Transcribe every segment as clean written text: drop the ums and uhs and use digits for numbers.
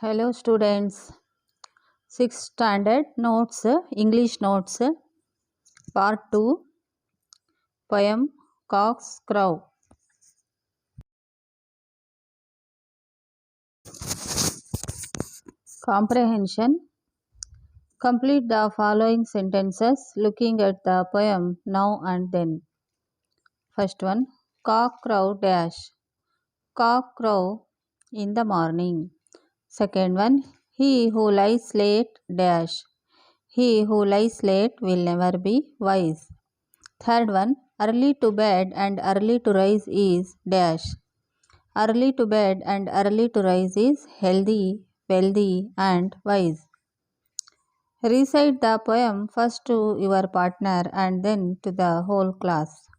Hello students, 6th standard notes, English notes, part 2, poem Cock's Crow. Comprehension. Complete the following sentences looking at the poem now and then. First one, cock crow dash. Cock crow in the morning. Second one, he who lies late dash. He who lies late will never be wise. Third one, early to bed and early to rise is dash. Early to bed and early to rise is healthy, wealthy and wise. Recite the poem first to your partner and then to the whole class.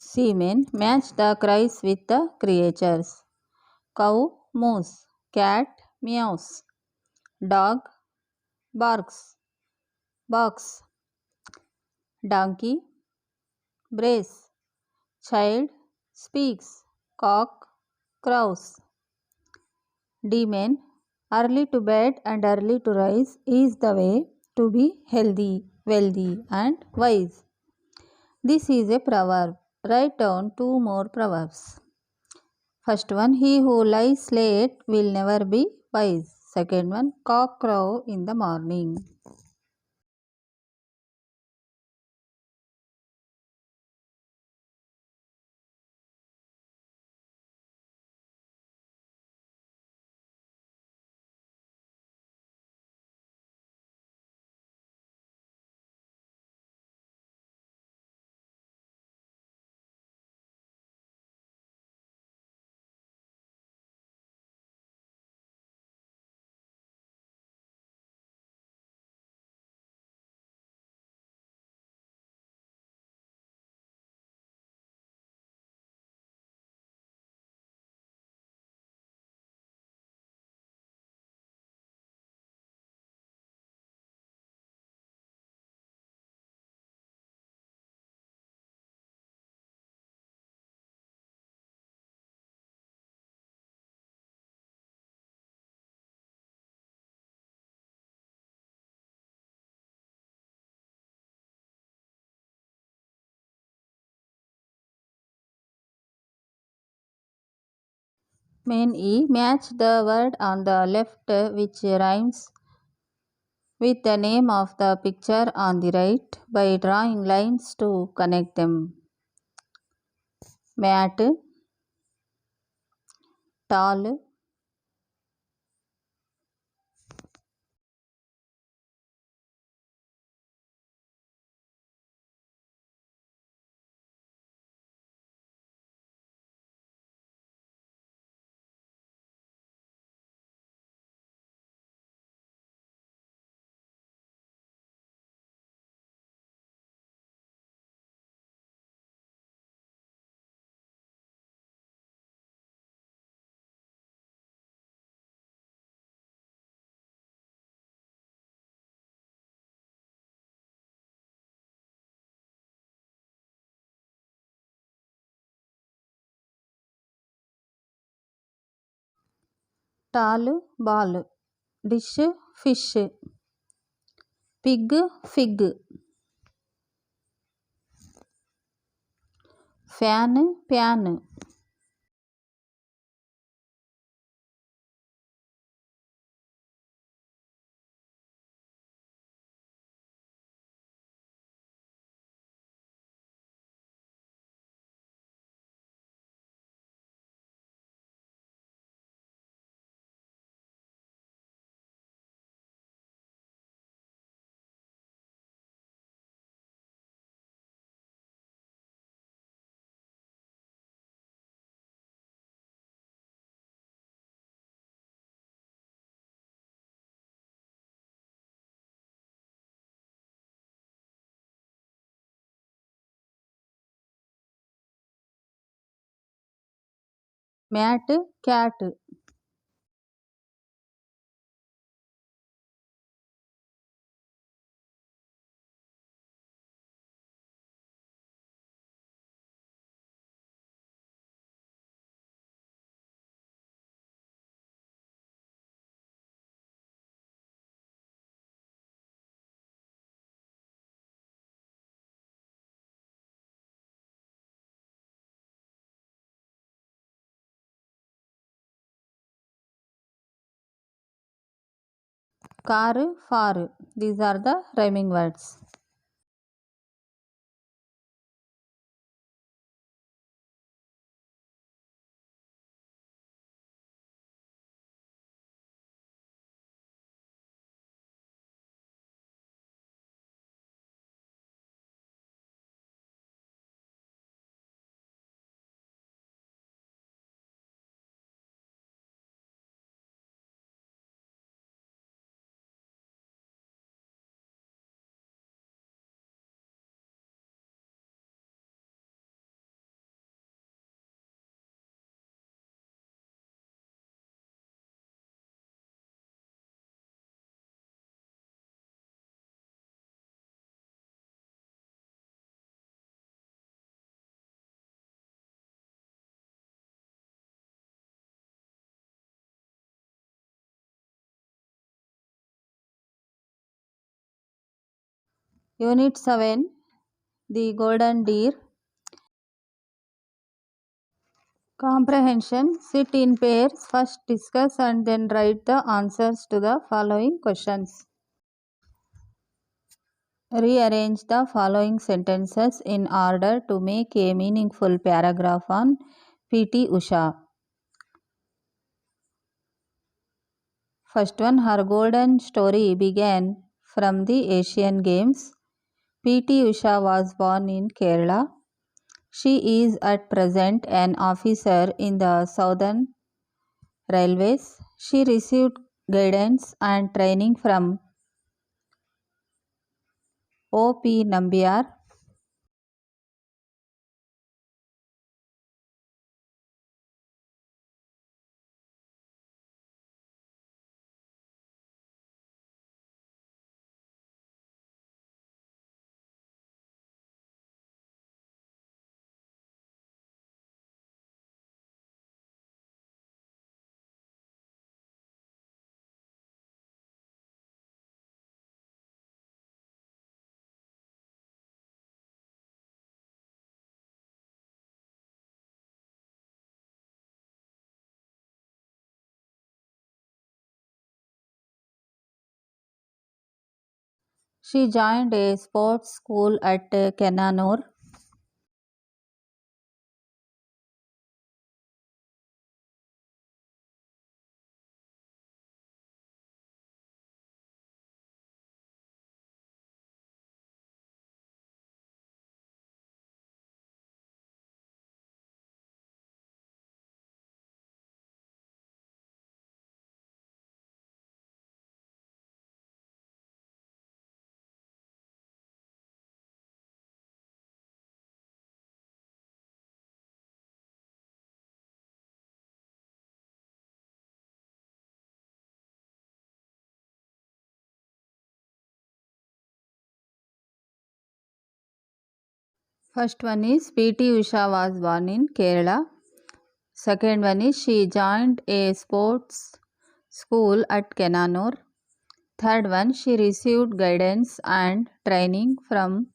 Seamen match the cries with the creatures. Cow mows, cat meows, dog barks, donkey brays, child speaks, cock crows. Demon, early to bed and early to rise is the way to be healthy, wealthy and wise. This is a proverb. Write down two more proverbs. First one, he who lies late will never be wise. Second one, cock crow in the morning. Main E, match the word on the left which rhymes with the name of the picture on the right by drawing lines to connect them. Mat, tall, tall, ball, dish, fish, pig, fig, fan, pan, mat, cat. Car, far. These are the rhyming words. Unit 7. The Golden Deer. Comprehension. Sit in pairs. First discuss and then write the answers to the following questions. Rearrange the following sentences in order to make a meaningful paragraph on PT Usha. First one, her golden story began from the Asian Games. PT Usha was born in Kerala. She is at present an officer in the Southern Railways. She received guidance and training from O.P. Nambiar. She joined a sports school at Kenanur. First one is PT Usha was born in Kerala. Second one is she joined a sports school at Kenanur. Third one, she received guidance and training from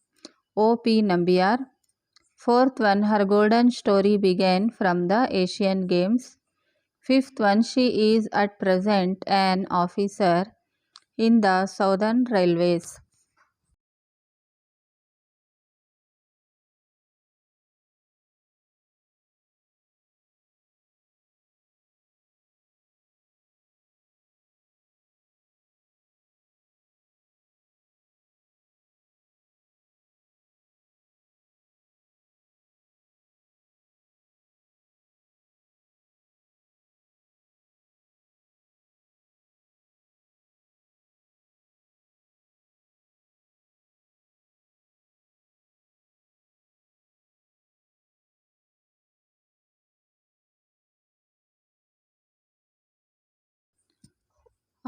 O.P. Nambiar. Fourth one, her golden story began from the Asian Games. Fifth one, she is at present an officer in the Southern Railways.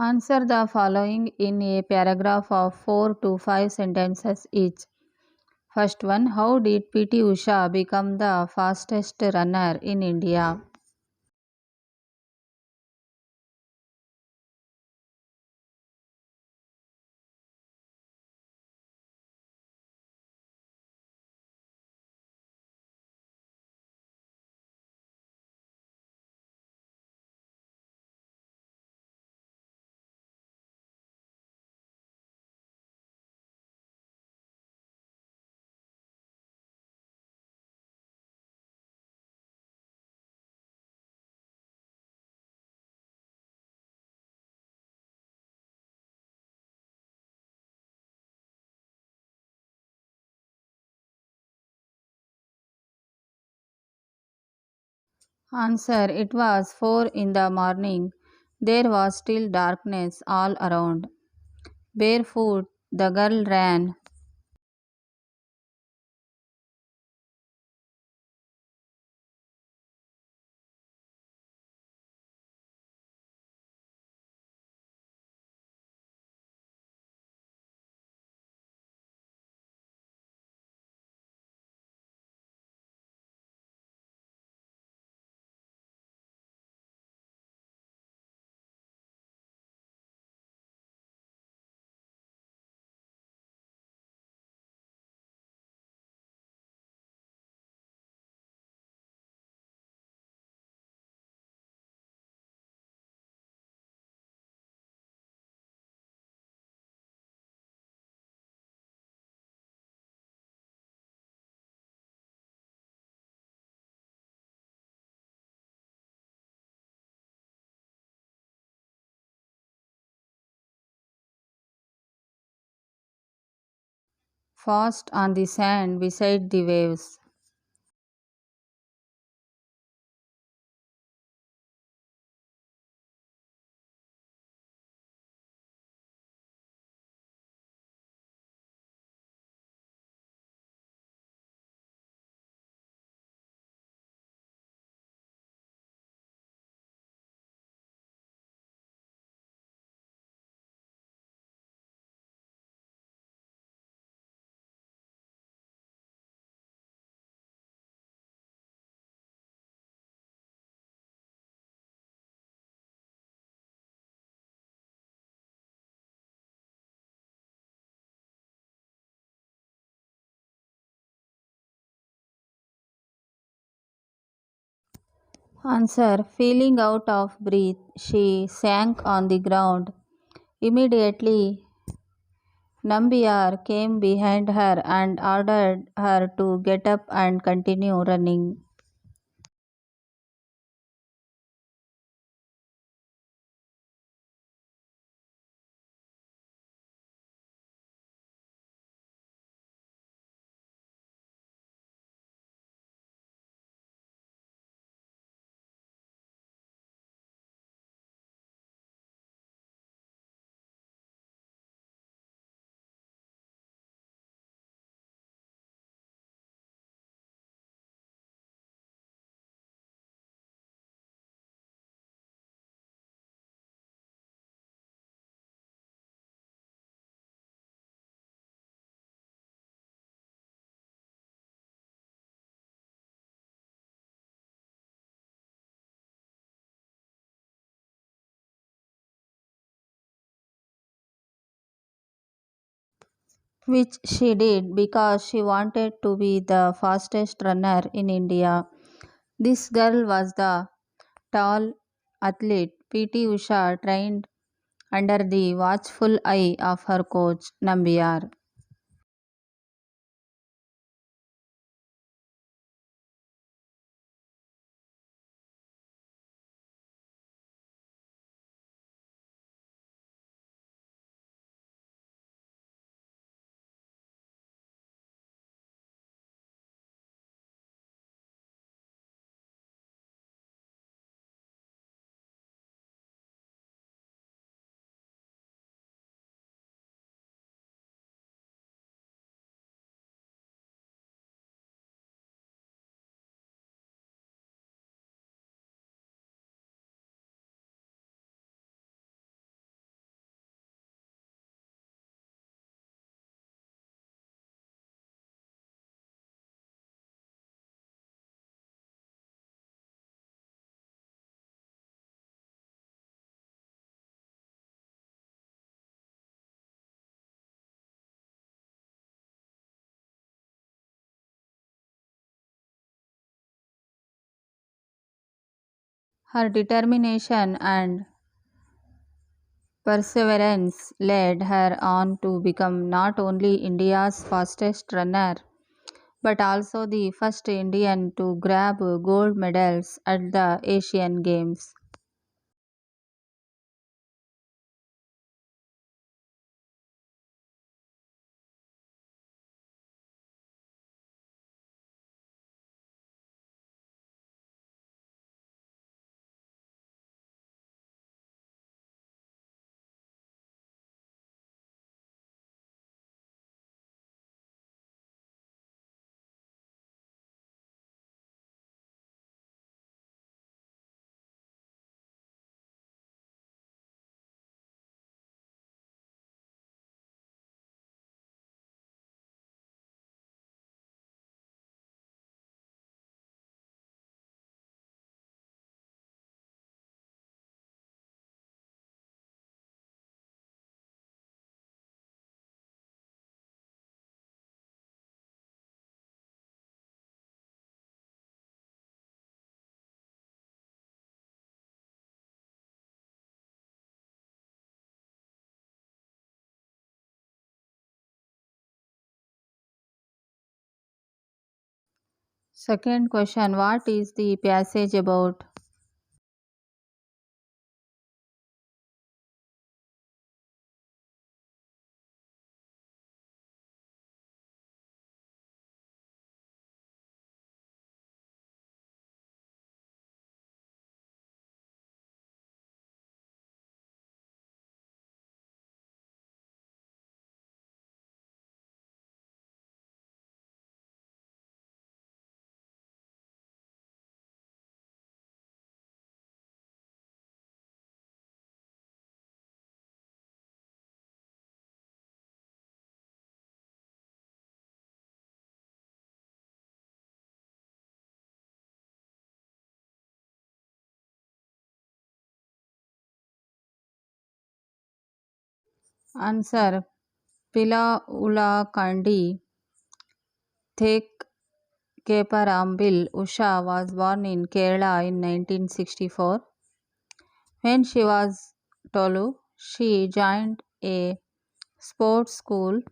Answer the following in a paragraph of 4 to 5 sentences each. First one, how did PT Usha become the fastest runner in India? Answer, it was 4 in the morning. There was still darkness all around. Barefoot, the girl ran. Fast on the sand beside the waves. Answer, feeling out of breath, she sank on the ground. Immediately, Nambiar came behind her and ordered her to get up and continue running. Which she did because she wanted to be the fastest runner in India. This girl was the tall athlete PT Usha, trained under the watchful eye of her coach Nambiar. Her determination and perseverance led her on to become not only India's fastest runner but also the first Indian to grab gold medals at the Asian Games. Second question, what is the passage about? Answer, Pila Ula Kandi Thek Keparambil. Usha was born in Kerala in 1964. When she was 12, she joined a sports school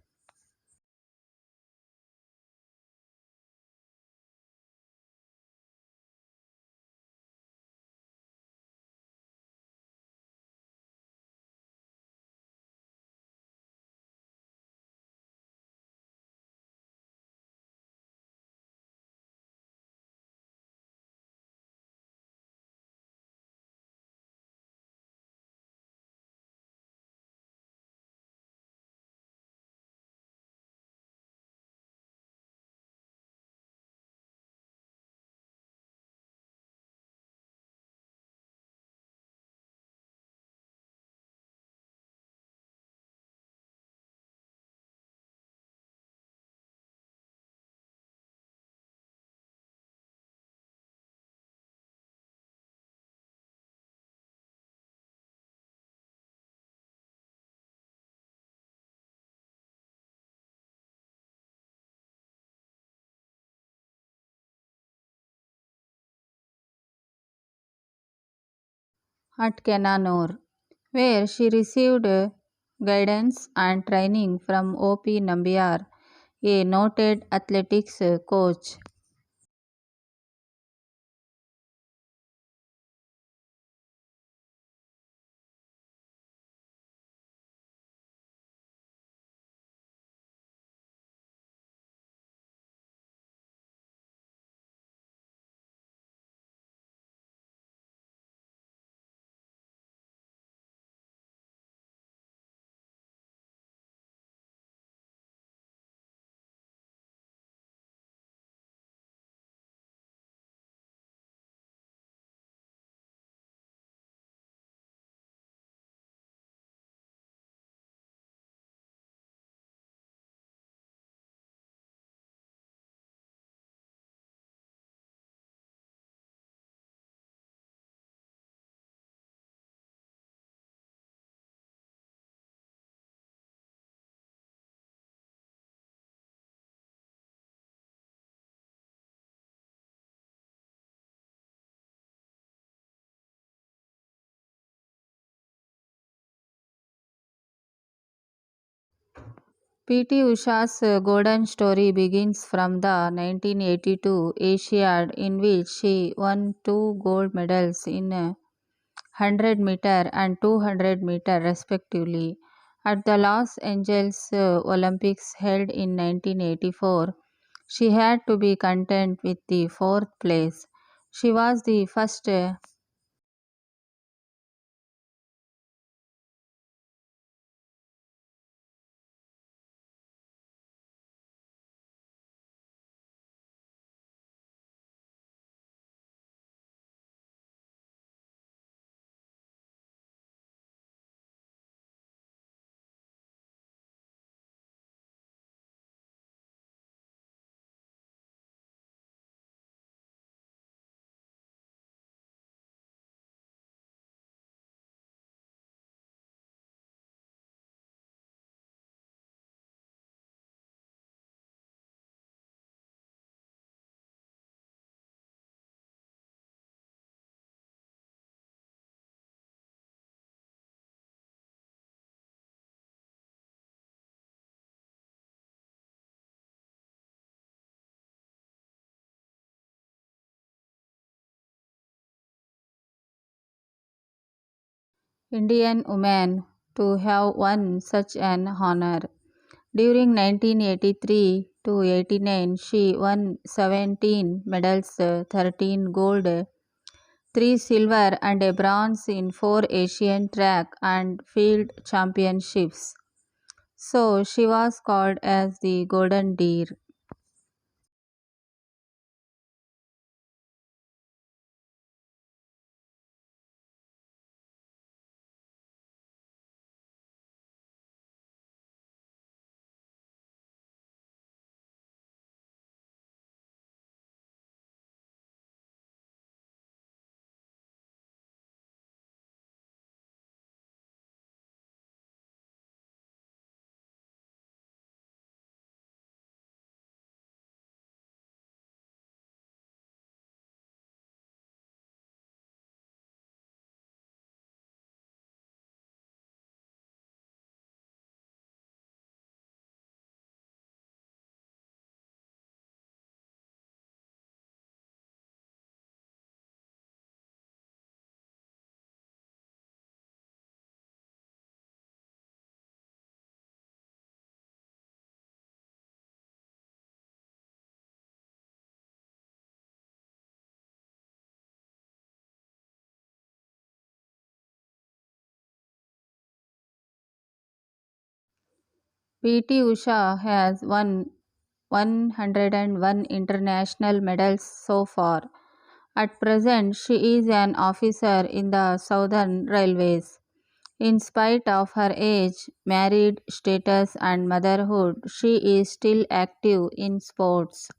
at Kenanur, where she received guidance and training from O.P. Nambiar, a noted athletics coach. PT Usha's golden story begins from the 1982 Asiad, in which she won two gold medals in 100-meter and 200-meter respectively. At the Los Angeles Olympics held in 1984, she had to be content with the fourth place. She was the first Indian woman to have won such an honor. During 1983 to 89, she won 17 medals, 13 gold, 3 silver, and a bronze in 4 Asian track and field championships. So she was called as the Golden Deer. PT Usha has won 101 international medals so far. At present, she is an officer in the Southern Railways. In spite of her age, married status, and motherhood, she is still active in sports.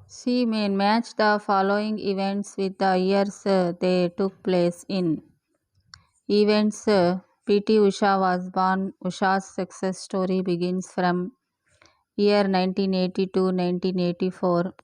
She may match the following events with the years they took place in. Events PT Usha was born. Usha's success story begins from year 1980 to 1984.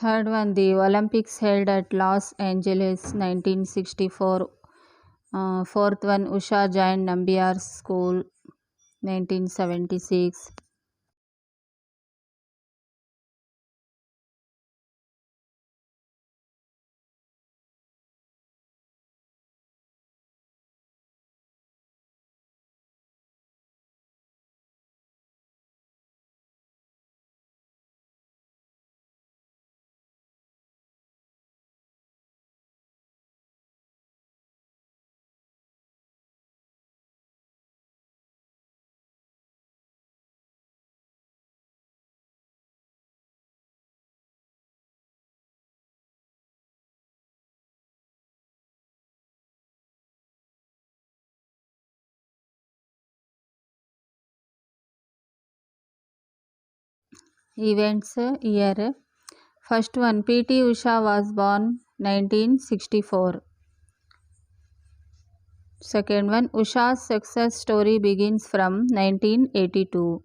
Third one, the Olympics held at Los Angeles 1964. Fourth one, Usha joined Nambiar's school 1976. Events year. First one, P.T. Usha was born 1964. Second one, Usha's success story begins from 1982.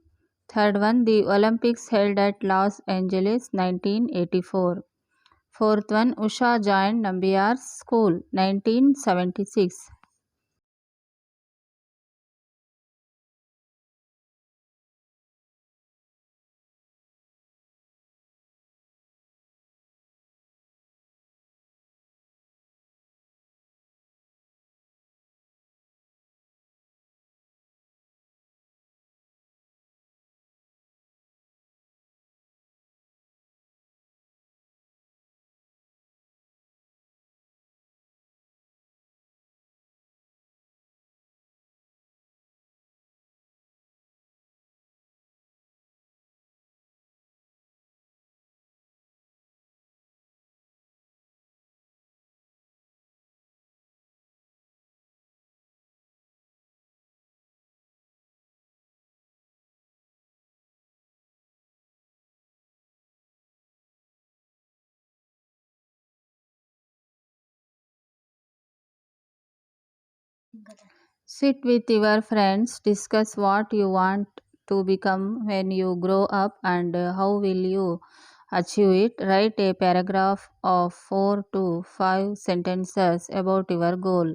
Third one, the Olympics held at Los Angeles 1984. Fourth one, Usha joined Nambiar's school 1976. Sit with your friends, discuss what you want to become when you grow up and how will you achieve it. Write a paragraph of 4 to 5 sentences about your goal.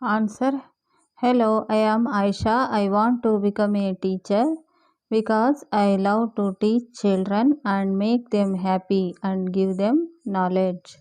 Answer. Hello, I am Aisha. I want to become a teacher because I love to teach children and make them happy and give them knowledge.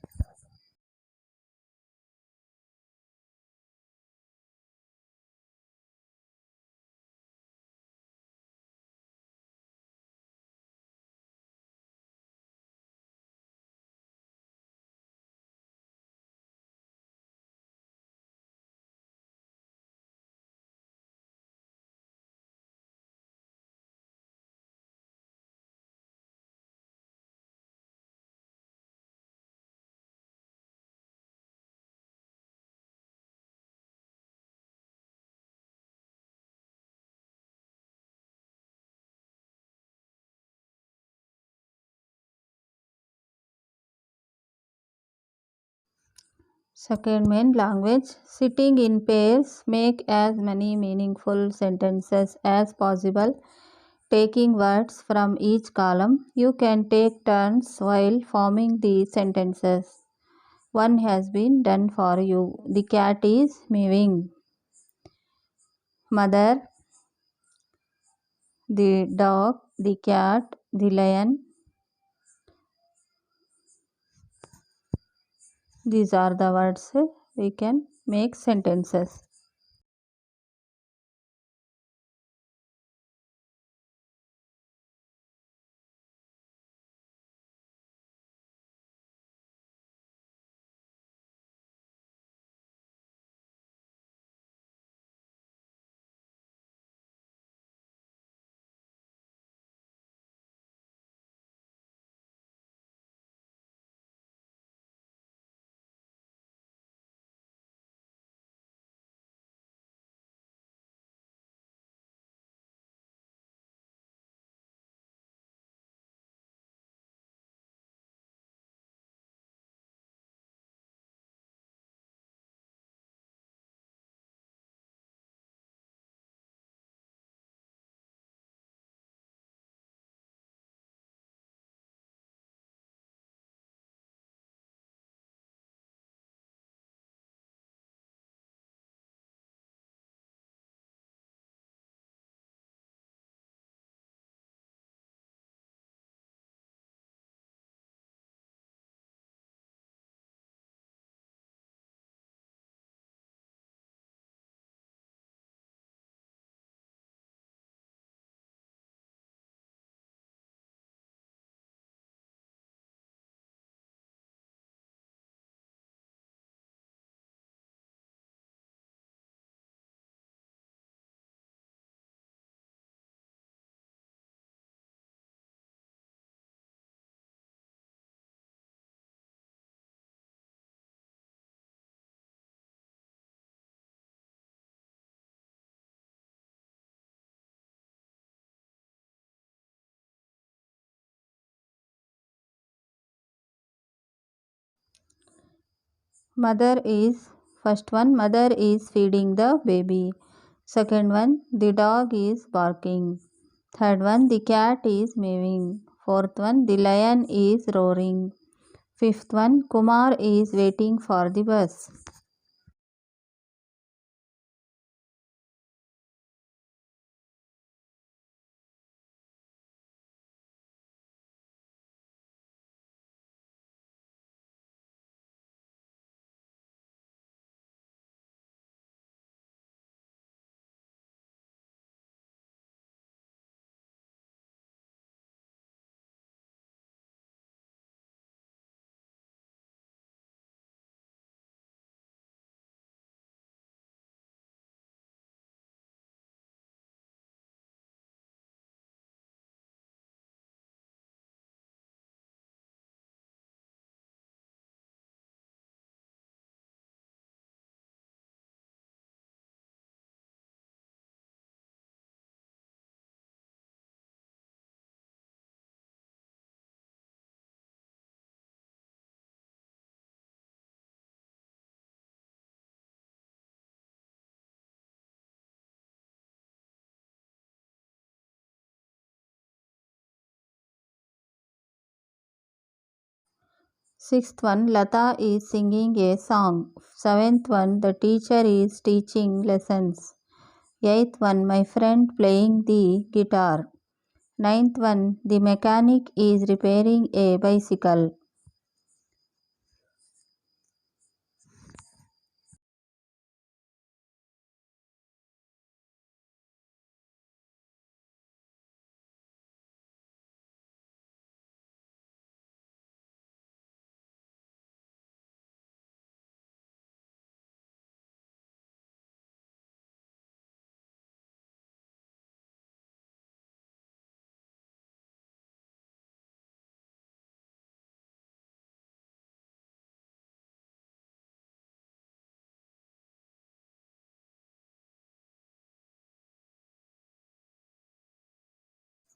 Second main language. Sitting in pairs, make as many meaningful sentences as possible, taking words from each column. You can take turns while forming the sentences. One has been done for you. The cat is mewing. Mother, the dog, the cat, the lion. These are the words we can make sentences. Mother is First one, mother is feeding the baby. Second one, the dog is barking. Third one, the cat is meowing. Fourth one, the lion is roaring. Fifth one, Kumar is waiting for the bus. Sixth one, Lata is singing a song. Seventh one, the teacher is teaching lessons. Eighth one, my friend playing the guitar. Ninth one, the mechanic is repairing a bicycle.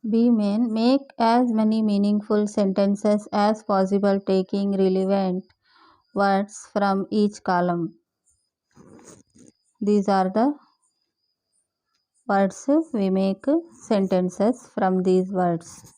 B main, make as many meaningful sentences as possible taking relevant words from each column. These are the words we make sentences from these words.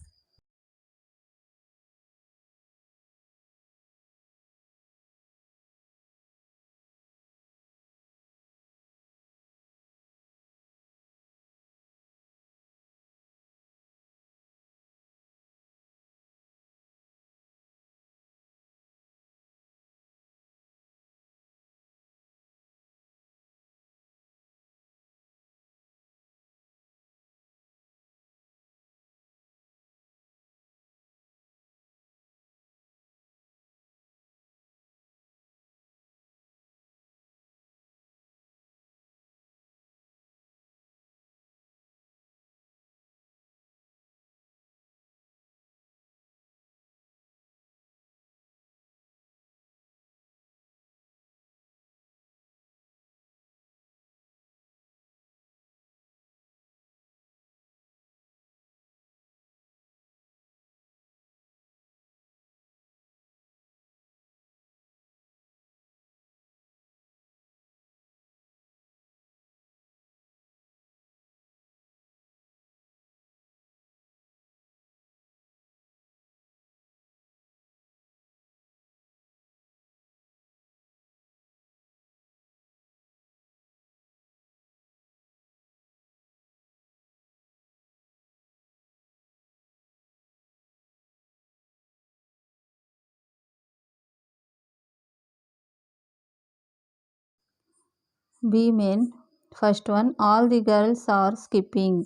B main, first one, all the girls are skipping.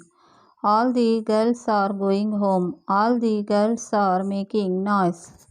All the girls are going home. All the girls are making noise.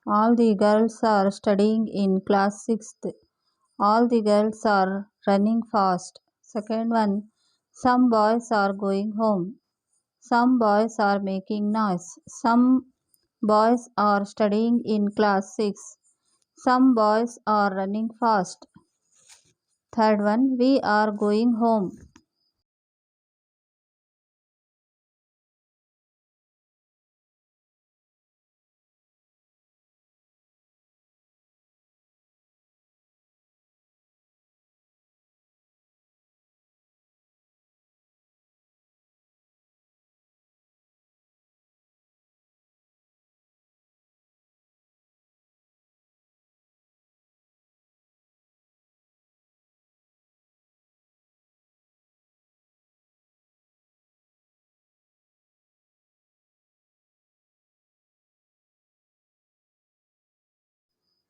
All the girls are studying in class 6th. All the girls are running fast. Second one, some boys are going home. Some boys are making noise. Some boys are studying in class 6. Some boys are running fast. Third one, we are going home.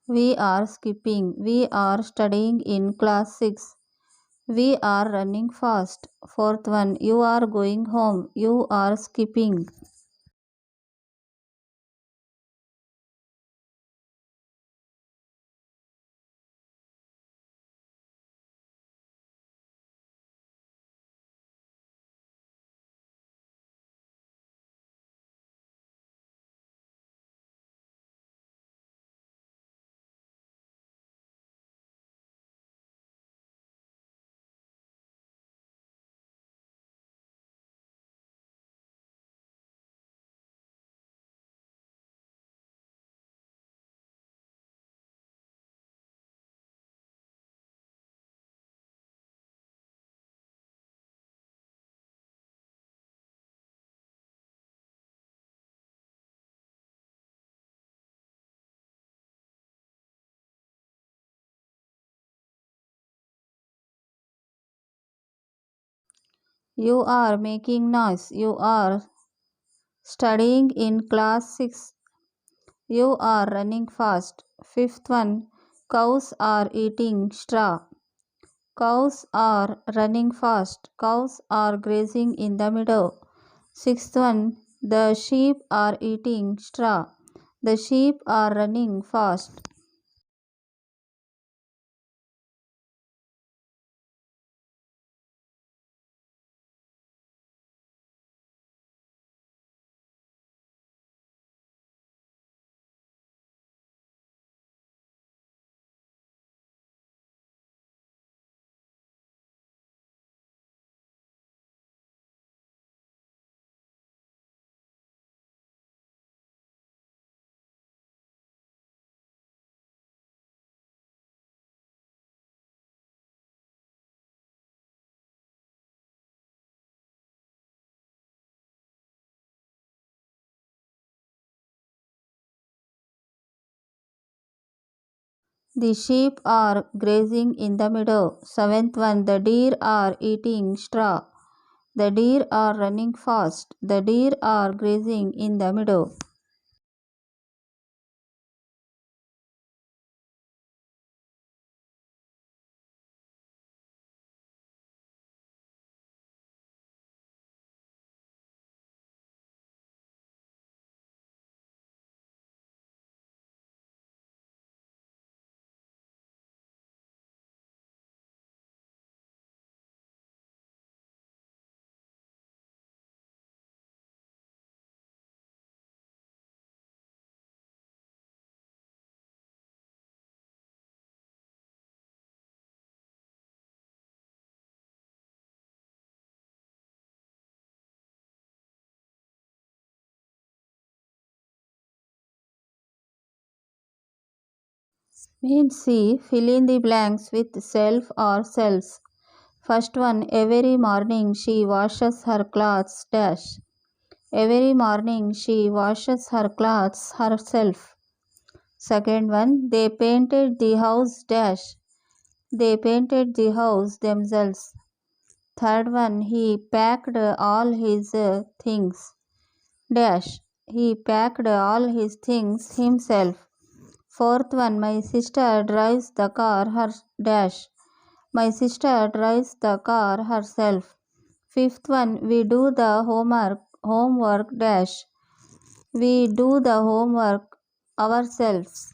We are skipping. We are studying in class 6. We are running fast. Fourth one, you are going home. You are skipping. You are making noise. You are studying in class 6. You are running fast. Fifth one, cows are eating straw. Cows are running fast. Cows are grazing in the meadow. Sixth one, the sheep are eating straw. The sheep are running fast. The sheep are grazing in the meadow. Seventh one, the deer are eating straw. The deer are running fast. The deer are grazing in the meadow. Means C. Fill in the blanks with self or selves. First one, every morning she washes her clothes dash. Every morning she washes her clothes herself. Second one, they painted the house dash. They painted the house themselves. Third one, he packed all his things dash. He packed all his things himself. Fourth one, my sister drives the car her dash. My sister drives the car herself. Fifth one, we do the homework dash. We do the homework ourselves.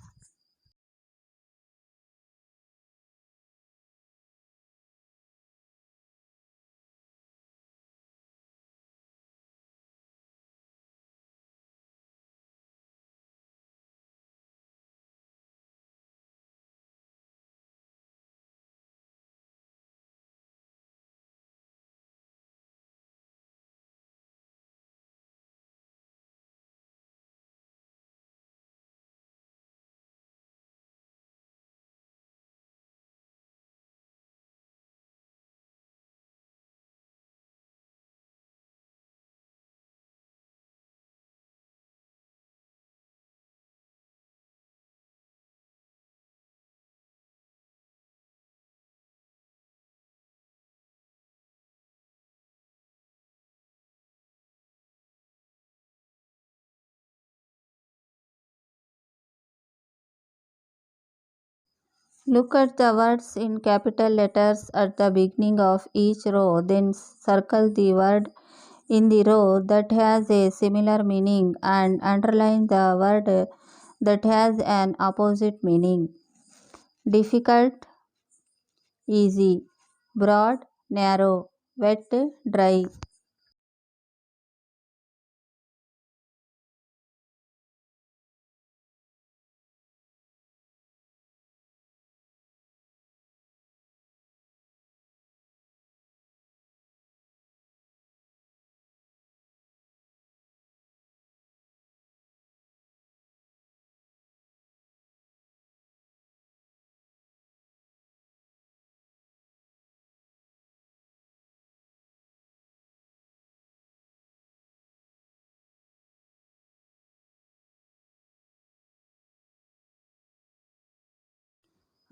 Look at the words in capital letters at the beginning of each row, then circle the word in the row that has a similar meaning and underline the word that has an opposite meaning. Difficult, easy, broad, narrow, wet, dry.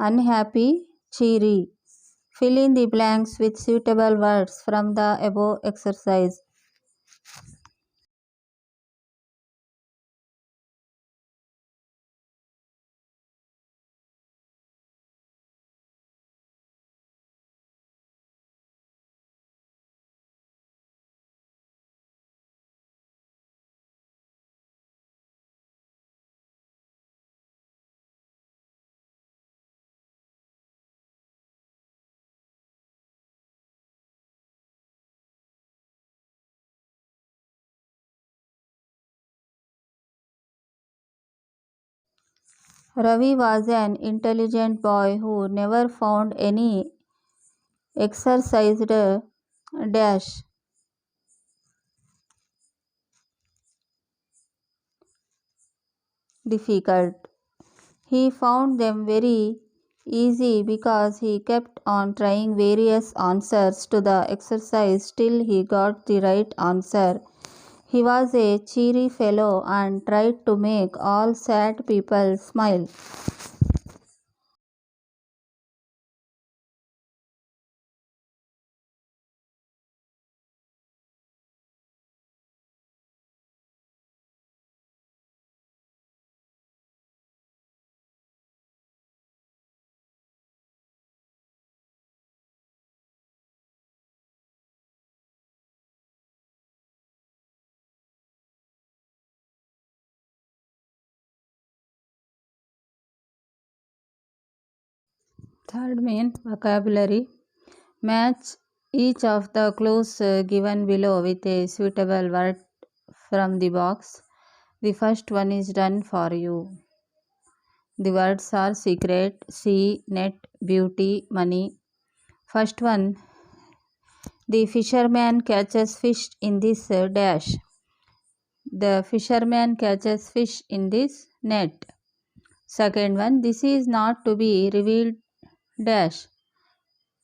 Unhappy, cheery. Fill in the blanks with suitable words from the above exercise. Ravi was an intelligent boy who never found any exercised dash difficult. He found them very easy because he kept on trying various answers to the exercise till he got the right answer. He was a cheery fellow and tried to make all sad people smile. Third main vocabulary. Match each of the clues given below with a suitable word from the box. The first one is done for you. The words are secret, sea, net, beauty, money. First one, the fisherman catches fish in this dash. The fisherman catches fish in this net. Second one, this is not to be revealed dash.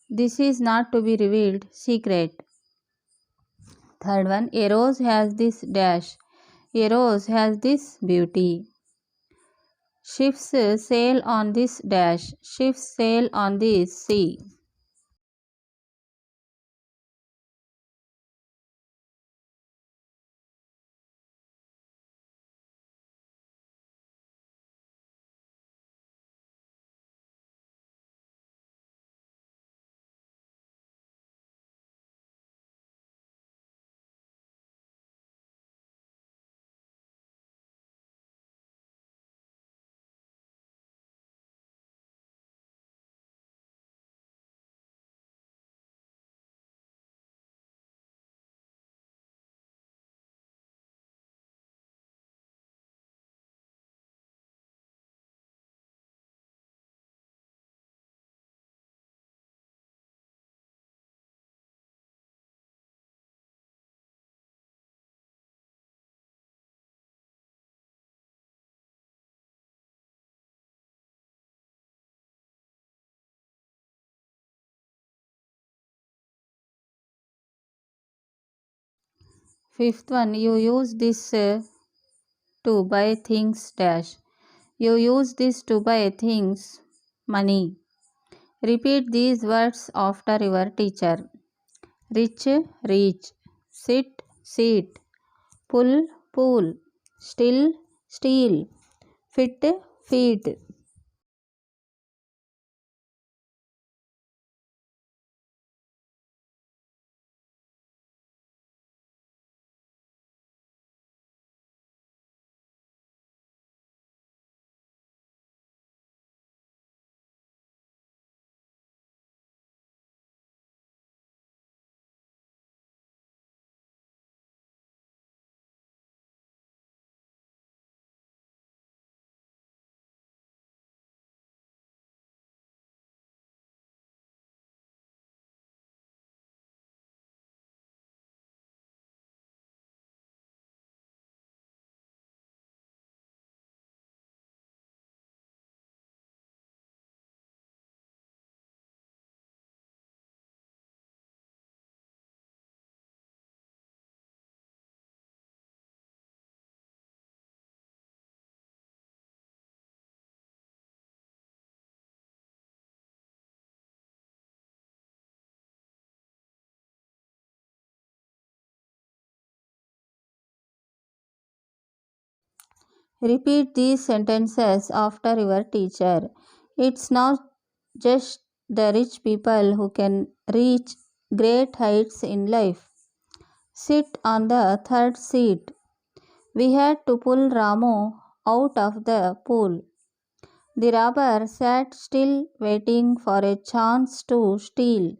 This is not to be revealed secret. Third one, a rose has this dash. A rose has this beauty. Ships sail on this dash. Ships sail on this sea. Fifth one, you use this to buy things dash. You use this to buy things money. Repeat these words after your teacher. Rich, reach. Sit, seat. Pull, pull. Still, steal. Fit, feet. Repeat these sentences after your teacher. It's not just the rich people who can reach great heights in life. Sit on the third seat. We had to pull Ramu out of the pool. The robber sat still waiting for a chance to steal.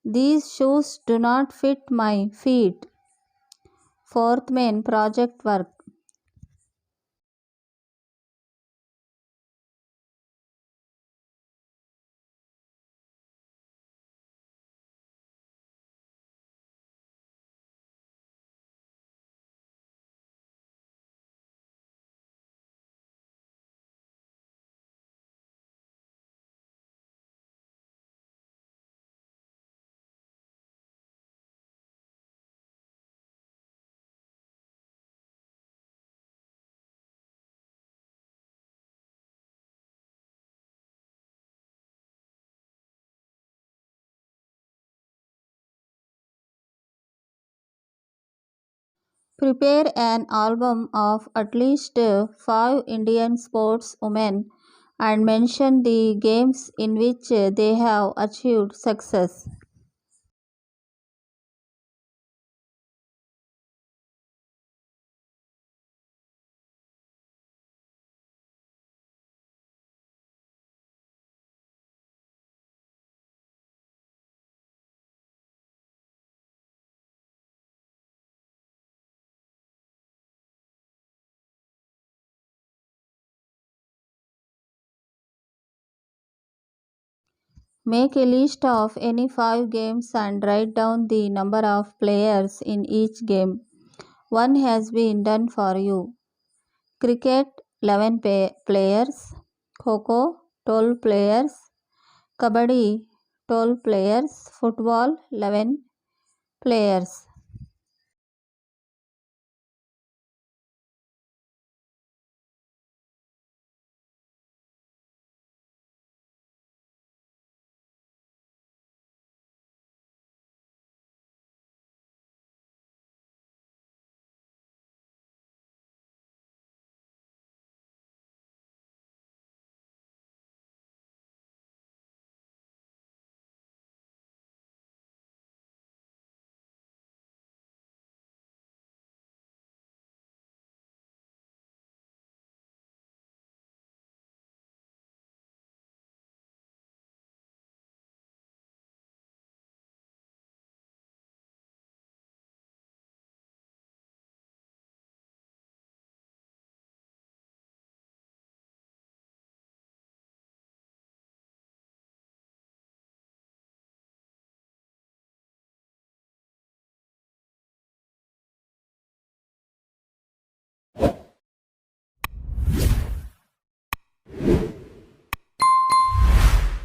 These shoes do not fit my feet. Fourth main project work. Prepare an album of at least 5 Indian sportswomen and mention the games in which they have achieved success. Make a list of any 5 games and write down the number of players in each game. One has been done for you. Cricket 11 players, Kho 12 players, Kabaddi 12 players, Football 11 players.